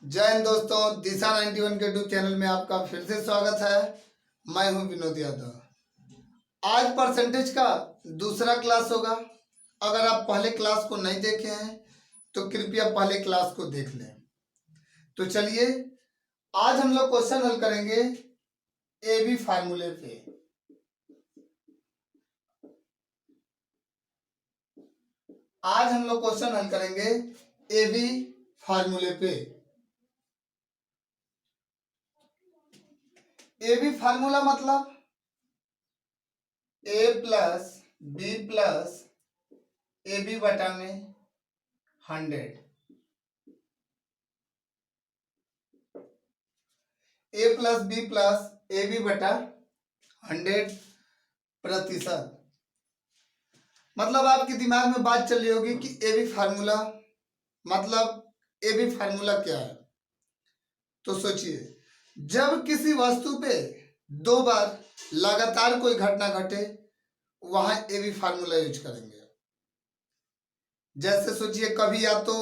जय हिंद दोस्तों, दिशा 91 के यूट्यूब चैनल में आपका फिर से स्वागत है। मैं हूं विनोद यादव। आज परसेंटेज का दूसरा क्लास होगा। अगर आप पहले क्लास को नहीं देखे हैं तो कृपया पहले क्लास को देख लें। तो चलिए, आज हम लोग क्वेश्चन हल करेंगे एबी फार्मूले पे। आज हम लोग क्वेश्चन हल करेंगे एबी फार्मूले पे। एबी फार्मूला मतलब A plus B plus A B बटा में 100। A plus B plus A B बटा 100%। मतलब आपके दिमाग में बात चल रही होगी कि ए बी फार्मूला मतलब ए बी फार्मूला क्या है। तो सोचिए, जब किसी वस्तु पे दो बार लगातार कोई घटना घटे वहां ए बी फार्मूला यूज करेंगे। जैसे सोचिए, कभी या तो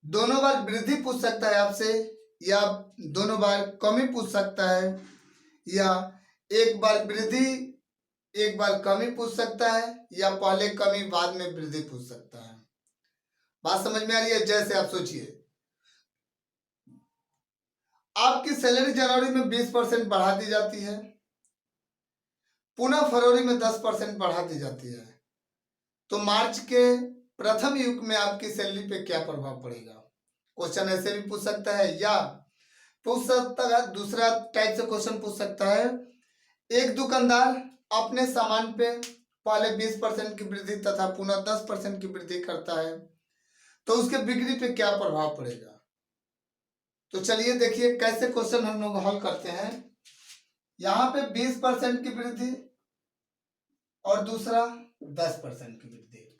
दोनों बार वृद्धि पूछ सकता है आपसे, या दोनों बार कमी पूछ सकता है, या एक बार वृद्धि एक बार कमी पूछ सकता है, या पहले कमी बाद में वृद्धि पूछ सकता है। बात समझ में आ रही है? जैसे आप सोचिए, आपकी सैलरी जनवरी में 20% बढ़ा दी जाती है, पुनः फरवरी में 10% बढ़ा दी जाती है, तो मार्च के प्रथम युग में आपकी सैलरी पे क्या प्रभाव पड़ेगा। क्वेश्चन ऐसे भी पूछ सकता है, या पूछ सकता है दूसरा टाइप से क्वेश्चन पूछ सकता है, एक दुकानदार अपने सामान पे पहले 20% की वृद्धि तथा पुनः 10% की वृद्धि करता है, तो उसके बिक्री पे क्या प्रभाव पड़ेगा। तो चलिए देखिए कैसे क्वेश्चन हम लोग हल करते हैं। यहाँ पे 20% की वृद्धि और दूसरा 10% की वृद्धि।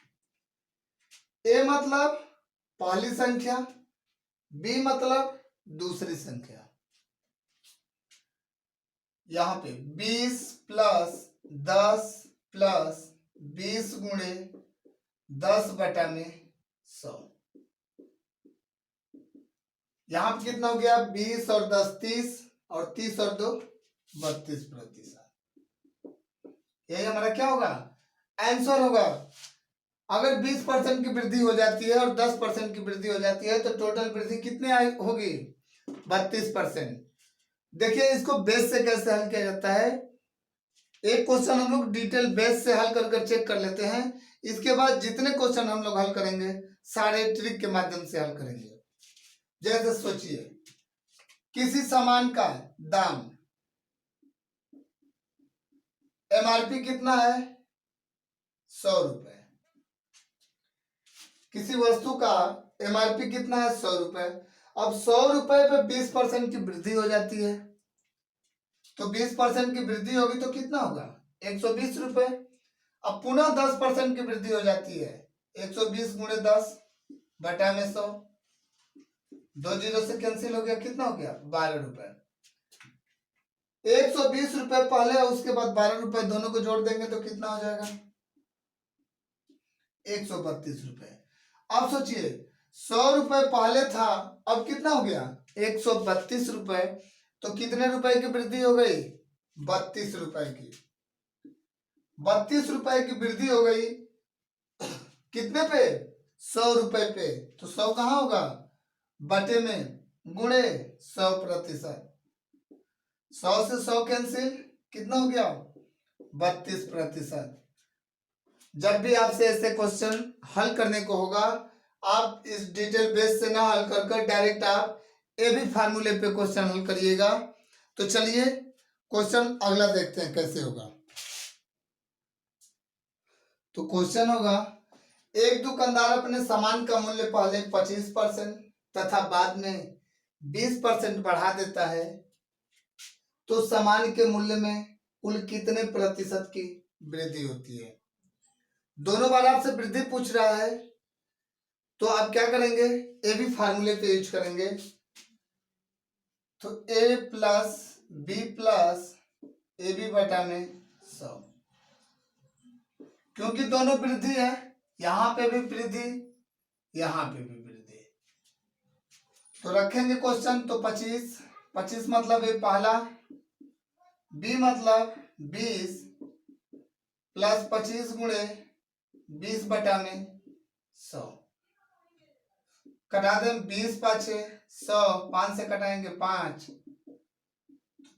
ए मतलब पहली संख्या, बी मतलब दूसरी संख्या। यहाँ पे 20 प्लस 10 प्लस 20 गुणे 10 बटा में 100। यहाँ पे कितना हो गया? 20 और 10 30, और 30 और 2 32%। यही हमारा क्या होगा? आंसर होगा। अगर 20% की वृद्धि हो जाती है और 10% की वृद्धि हो जाती है तो टोटल वृद्धि कितने होगी? 32%। देखिए इसको बेस से कैसे हल किया जाता है। एक क्वेश्चन हम लोग डिटेल बेस से हल कर चेक कर लेते हैं। इसके बाद जितने क्वेश्चन हम लोग हल करेंगे सारे ट्रिक के माध्यम से हल करेंगे। जैसे सोचिए, किसी सामान का दाम एमआरपी कितना है? 100 रुपए। किसी वस्तु का एमआरपी कितना है? 100 रुपए। अब 100 रुपए पे 20% की वृद्धि हो जाती है, तो 20% की वृद्धि होगी तो कितना होगा? 120 रुपए। अब पुनः 10% की वृद्धि हो जाती है, 120 गुणे 10 बटा में 100। 2 जीरो से कैंसिल हो गया, कितना हो गया? 12 रुपए। 120 रुपए पहले और उसके बाद 12 रुपए दोनों को जोड़ देंगे तो कितना हो जाएगा? 132 रुपए। अब सोचिए, 100 रुपए पहले था, अब कितना हो गया? 132 रुपए। तो कितने रुपए की वृद्धि हो गई? 32 रुपए की। 32 रुपए की वृद्धि हो गई कितने पे? 100 रुपए पे। तो 100 कहाँ होगा? बटे में गुणे 100%। 100 से 100 कैंसिल, कितना हो गया? 32%। जब भी आपसे ऐसे क्वेश्चन हल करने को होगा, आप इस डिटेल बेस से ना हल कर डायरेक्ट आप ए बी फार्मूले पे क्वेश्चन हल करिएगा। तो चलिए क्वेश्चन अगला देखते हैं कैसे होगा। तो क्वेश्चन होगा, एक दुकानदार अपने सामान का मूल्य पहले 25% तथा बाद में 20% बढ़ा देता है, तो सामान के मूल्य में कुल कितने प्रतिशत की वृद्धि होती है। दोनों बार आपसे वृद्धि पूछ रहा है, तो आप क्या करेंगे? ए बी फार्मूले पे यूज करेंगे। तो A plus B plus A B बटा में 100, क्योंकि दोनों वृद्धि है, यहां पे भी वृद्धि, यहां पे भी वृद्धि, तो रखेंगे क्वेश्चन तो 25, 25 मतलब ये पहला, बी मतलब 20 प्लस 25 गुणे 20 बटा में 100, कटा दें 20 पाँचे 100, 5 से कटाएंगे 5,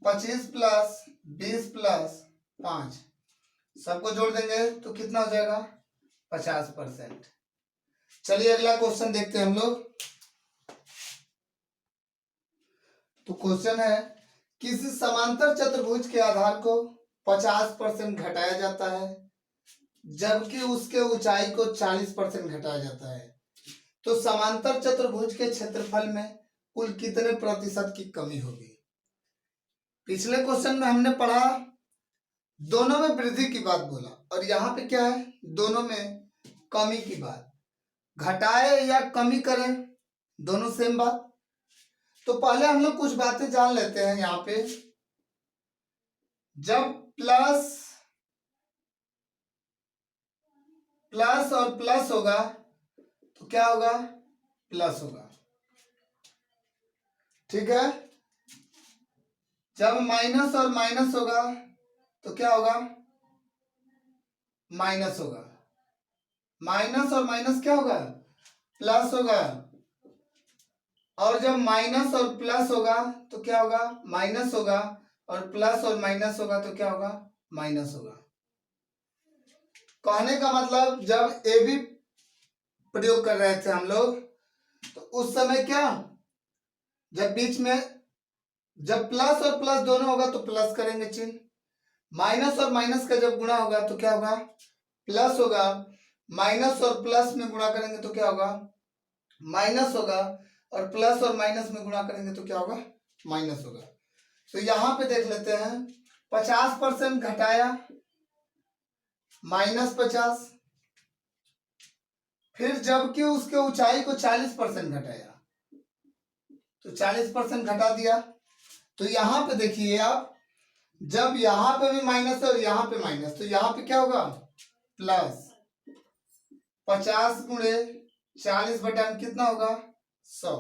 25 प्लस 20 प्लस 5, सबको जोड़ देंगे तो कितना हो जाएगा 50%। चलिए अगला क्वेश्चन देखते हैं हम लोग। तो क्वेश्चन है किसी समांतर चतुर्भुज के आधार को 50% घटाया जाता है जबकि उसके ऊंचाई को 40% घटाया जाता है, तो समांतर चतुर्भुज के क्षेत्रफल में कुल कितने प्रतिशत की कमी होगी। पिछले क्वेश्चन में हमने पढ़ा दोनों में वृद्धि की बात बोला और यहाँ पे क्या है दोनों में कमी की बात, घटाए या कमी करें दोनों सेम बात। तो पहले हम लोग कुछ बातें जान लेते हैं। यहाँ पे जब प्लस प्लस और प्लस होगा तो क्या होगा प्लस होगा, ठीक है। जब माइनस और माइनस होगा तो क्या होगा माइनस होगा, माइनस और माइनस क्या होगा प्लस होगा, और जब माइनस और प्लस होगा तो क्या होगा माइनस होगा, और प्लस और माइनस होगा तो क्या होगा माइनस होगा। कहने का मतलब जब ए बी प्रयोग कर रहे थे हम लोग तो उस समय क्या जब बीच में जब प्लस और प्लस दोनों होगा तो प्लस करेंगे चिन्ह, माइनस और माइनस का जब गुणा होगा तो क्या होगा प्लस होगा, माइनस और प्लस में गुणा करेंगे तो क्या होगा माइनस होगा, और प्लस और माइनस में गुणा करेंगे तो क्या होगा माइनस होगा। तो यहाँ पे देख लेते हैं 50% घटाया -50, फिर जबकि उसके ऊंचाई को 40% घटाया तो 40% घटा दिया। तो यहाँ पे देखिए आप जब यहाँ पे भी माइनस है और यहाँ पे माइनस तो यहाँ पे क्या होगा प्लस 50 गुणे 40 बटा में कितना होगा 100,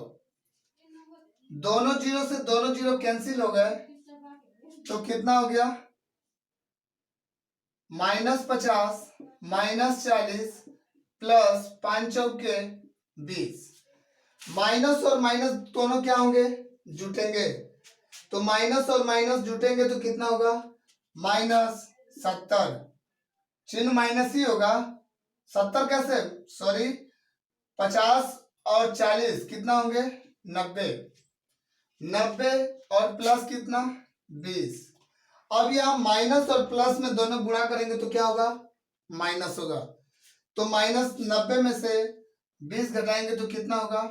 दोनों जीरो से दोनों जीरो कैंसिल हो गए तो कितना हो गया -50 -40 प्लस 5 चौके 20, माइनस और माइनस दोनों क्या होंगे जुटेंगे, तो माइनस और माइनस जुटेंगे तो कितना होगा -70, चिन्ह माइनस ही होगा 70 कैसे सॉरी 50 और 40 कितना होंगे 90, 90 और प्लस कितना 20। अब यहाँ माइनस और प्लस में दोनों गुणा करेंगे तो क्या होगा माइनस होगा, तो -90 में से 20 घटाएंगे तो कितना होगा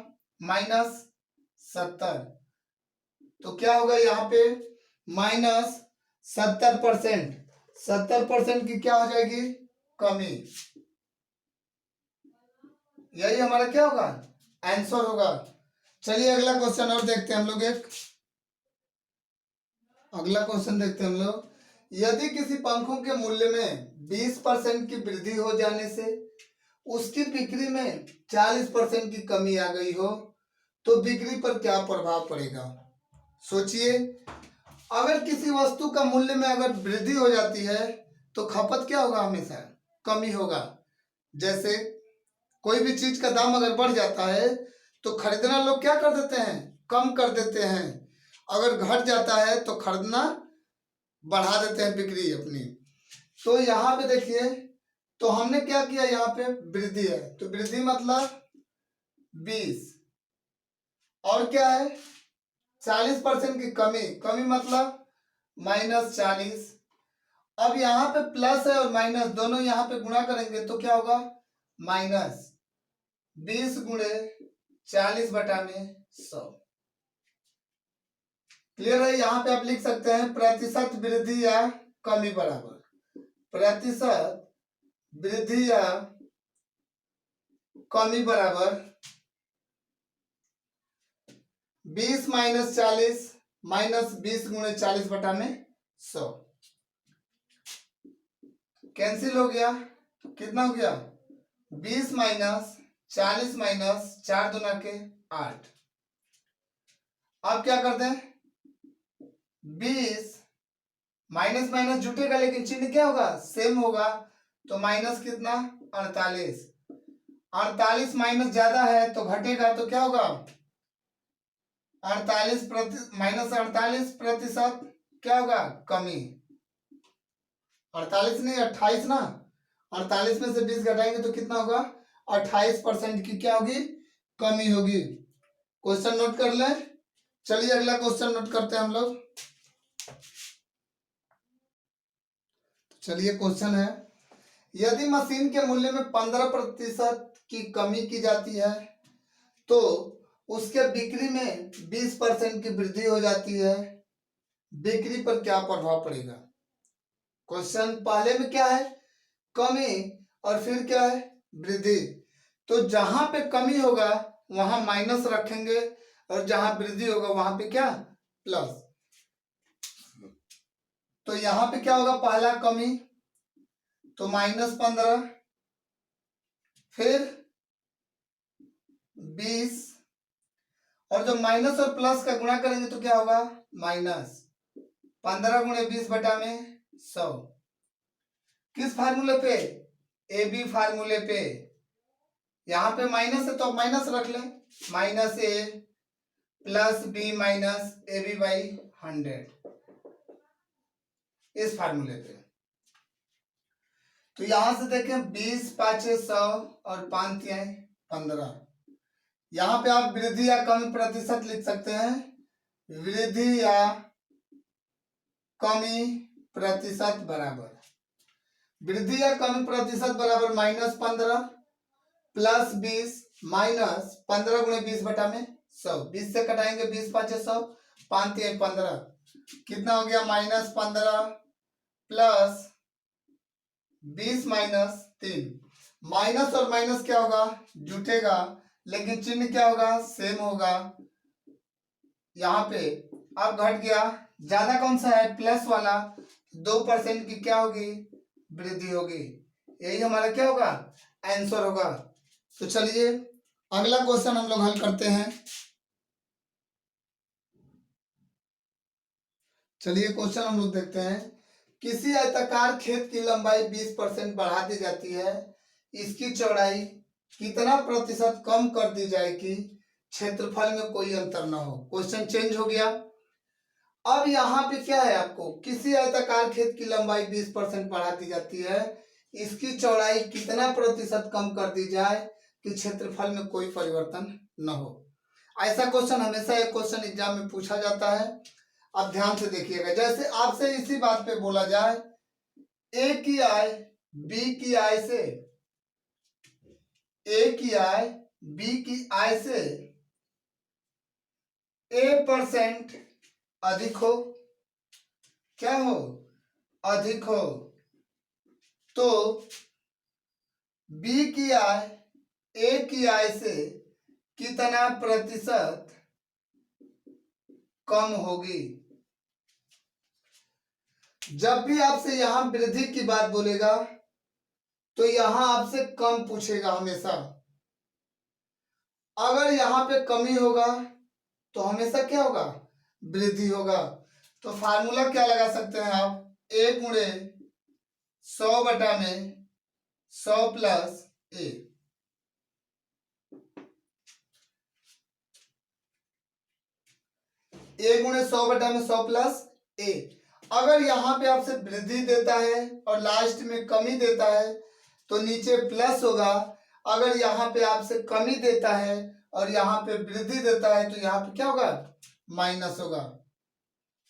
-70, तो क्या होगा यहाँ पे -70%, 70% की क्या हो जाएगी कमी, यही हमारा क्या होगा आंसर होगा। चलिए अगला क्वेश्चन और देखते हैं हम लोग, एक अगला क्वेश्चन देखते हैं हम लोग। यदि किसी पंखों के मूल्य में 20% की वृद्धि हो जाने से उसकी बिक्री में 40% की कमी आ गई हो तो बिक्री पर क्या प्रभाव पड़ेगा। सोचिए अगर किसी वस्तु का मूल्य में अगर वृद्धि हो जाती है तो खपत क्या होगा हमेशा कमी होगा। जैसे कोई भी चीज का दाम अगर बढ़ जाता है तो खरीदना लोग क्या कर देते हैं कम कर देते हैं, अगर घट जाता है तो खरीदना बढ़ा देते हैं बिक्री अपनी। तो यहाँ पे देखिए तो हमने क्या किया यहाँ पे वृद्धि है तो वृद्धि मतलब 20 और क्या है 40% की कमी, कमी मतलब -40। अब यहाँ पे प्लस है और माइनस दोनों यहाँ पे गुणा करेंगे तो क्या होगा -20 गुणे 40 बटा में 100। क्लियर है। यहाँ पे आप लिख सकते हैं प्रतिशत वृद्धि या कमी बराबर प्रतिशत वृद्धि या कमी बराबर 20 - 40 -20 गुणे 40 बटा में 100 कैंसिल हो गया, कितना हो गया 20 - 40 - 4 दूना के 8, अब क्या करते हैं, 20 माइनस माइनस जुटेगा लेकिन चिन्ह क्या होगा, सेम होगा। तो माइनस कितना, 48। 48 माइनस ज्यादा है तो घटेगा, तो क्या होगा, 48 - 48% क्या होगा, कमी। 48 नहीं 28 ना, 48 में से 20 घटाएंगे तो कितना होगा, 28% की क्या होगी, कमी होगी। क्वेश्चन नोट कर ले। चलिए अगला क्वेश्चन नोट करते हैं हम लोग। चलिए क्वेश्चन है, यदि मशीन के मूल्य में 15% की कमी की जाती है तो उसके बिक्री में 20% की वृद्धि हो जाती है, बिक्री पर क्या प्रभाव पड़ेगा। क्वेश्चन पहले में क्या है, कमी, और फिर क्या है, वृद्धि। तो जहां पे कमी होगा वहां माइनस रखेंगे और जहां वृद्धि होगा वहां पे क्या, प्लस। तो यहां पे क्या होगा, पहला कमी तो -15, फिर 20, और जब माइनस और प्लस का गुणा करेंगे तो क्या होगा, -15 × 20 बटा में 100। किस फार्मूले पे, ए बी फार्मूले पे। यहां पे माइनस है तो माइनस रख लें, -a + b - ab/100, इस फार्मूले पे। तो यहां से देखें 20 × 5 = 100 और 5 × 3 = 15। यहां पे आप वृद्धि या कमी प्रतिशत लिख सकते हैं, वृद्धि या कमी प्रतिशत बराबर, वृद्धि या कमी प्रतिशत बराबर -15 + 20 - 15 × 20 बटा में 100। 20 से कटाएंगे, 20 × 5 = 100, 5 × 3 = 15, कितना हो गया, -15 + 20 - 3। माइनस और माइनस क्या होगा, जुटेगा, लेकिन चिन्ह क्या होगा, सेम होगा। यहाँ पे अब घट गया, ज्यादा कौन सा है, प्लस वाला, 2% की क्या होगी, वृद्धि होगी। यही हमारा क्या होगा, आंसर होगा। तो चलिए अगला क्वेश्चन हम लोग हल करते हैं। चलिए क्वेश्चन हम लोग देखते हैं, किसी आयताकार खेत की लंबाई 20% बढ़ा दी जाती है, इसकी चौड़ाई कितना प्रतिशत कम कर दी जाए कि क्षेत्रफल में कोई अंतर ना हो। क्वेश्चन चेंज हो गया। अब यहाँ पे क्या है, आपको किसी आयताकार खेत की लंबाई 20% बढ़ा दी जाती है, इसकी चौड़ाई कितना प्रतिशत कम कर दी जाए कि क्षेत्रफल में कोई परिवर्तन न हो। ऐसा क्वेश्चन हमेशा एक क्वेश्चन एग्जाम में पूछा जाता है। अब ध्यान से देखिएगा, जैसे आपसे इसी बात पे बोला जाए, ए की आय बी की आय से, ए की आय बी की आय से a% अधिक हो, क्या हो, अधिक हो, तो बी की आय ए की आय से कितना प्रतिशत कम होगी। जब भी आपसे यहां वृद्धि की बात बोलेगा तो यहां आपसे कम पूछेगा हमेशा। अगर यहां पे कमी होगा तो हमेशा क्या होगा, वृद्धि होगा। तो फार्मूला क्या लगा सकते हैं आप, a × 100 बटा में 100 + a। a × 100 बटा में 100 + a। अगर यहाँ पे आपसे वृद्धि देता है और लास्ट में कमी देता है तो नीचे प्लस होगा। अगर यहाँ पे आपसे कमी देता है और यहाँ पे वृद्धि देता है तो यहाँ पे क्या होगा, माइनस होगा।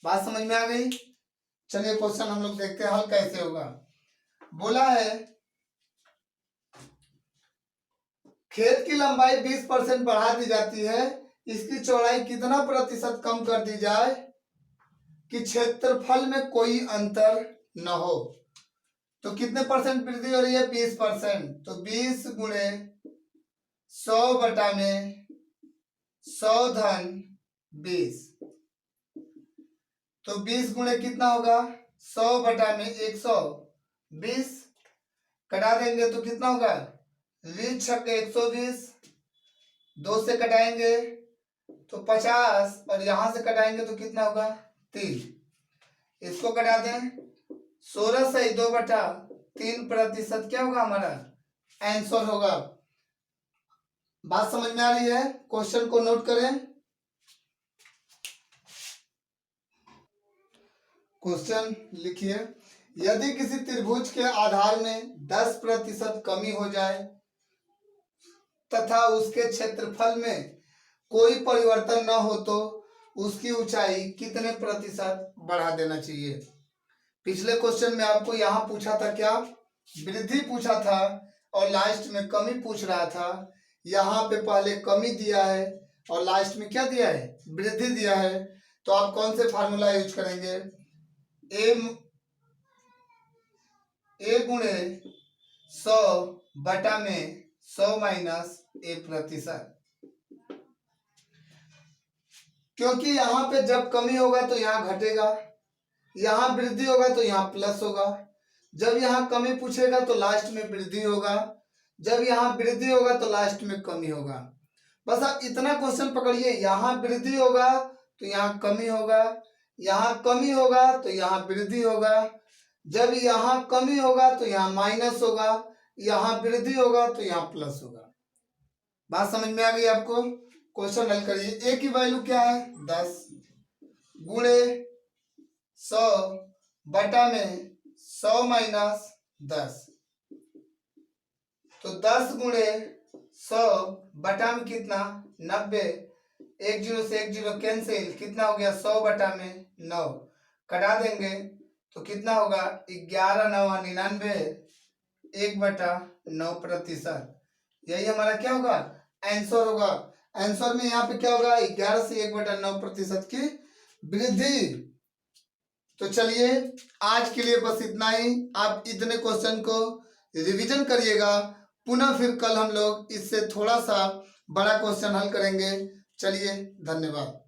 बात समझ में आ गई। चलिए क्वेश्चन हम लोग देखते हैं हल कैसे होगा। बोला है खेत की लंबाई 20% बढ़ा दी जाती है, इसकी चौड़ाई कितना प्रतिशत कम कर दी जाए कि क्षेत्रफल में कोई अंतर न हो। तो कितने परसेंट वृद्धि हो रही है, 20%। तो 20 × 100 बटा में 100 धन 20। तो 20 गुणे कितना होगा, 100 बटा में 120, कटा देंगे तो कितना होगा, 20 × 120, 2 से कटाएंगे तो 50 और यहां से कटाएंगे तो कितना होगा 3। इसको कटा दें 16 से 2/3% क्या होगा हमारा आंसर होगा। बात समझ में आ रही है? क्वेश्चन को नोट करें। क्वेश्चन लिखिए, यदि किसी त्रिभुज के आधार में 10% कमी हो जाए तथा उसके क्षेत्रफल में कोई परिवर्तन न हो तो उसकी ऊंचाई कितने प्रतिशत बढ़ा देना चाहिए। पिछले क्वेश्चन में आपको यहाँ पूछा था क्या, वृद्धि पूछा था और लास्ट में कमी पूछ रहा था। यहाँ पे पहले कमी दिया है और लास्ट में क्या दिया है, वृद्धि दिया है। तो आप कौन से फार्मूला यूज करेंगे, ए गुणे 100/100 माइनस a%। क्योंकि यहाँ पे जब कमी होगा तो यहाँ घटेगा, यहाँ वृद्धि होगा तो यहाँ प्लस होगा। जब यहाँ कमी पूछेगा तो लास्ट में वृद्धि होगा, जब यहाँ वृद्धि होगा तो लास्ट में कमी होगा। बस आप इतना क्वेश्चन पकड़िए, यहाँ वृद्धि होगा तो यहाँ कमी होगा, यहाँ कमी होगा तो यहाँ वृद्धि होगा, जब यहाँ कमी होगा तो यहाँ माइनस होगा, यहाँ वृद्धि होगा तो यहाँ प्लस होगा। बात समझ में आ गई आपको? क्वेश्चन हल करिए। ए की वैल्यू क्या है 10 गुणे 100/100 माइनस 10। तो 10 गुणे 100 में कितना 90, 1 0 से 1 0 कैंसिल, कितना हो गया 100/9। कटा देंगे तो कितना होगा 11 9 99, 1/9%। यही हमारा क्या होगा आंसर होगा। आंसर में यहाँ पे क्या होगा 11 से 1/9% की वृद्धि। तो चलिए आज के लिए बस इतना ही। आप इतने क्वेश्चन को रिवीजन करिएगा, पुनः फिर कल हम लोग इससे थोड़ा सा बड़ा क्वेश्चन हल करेंगे। चलिए धन्यवाद।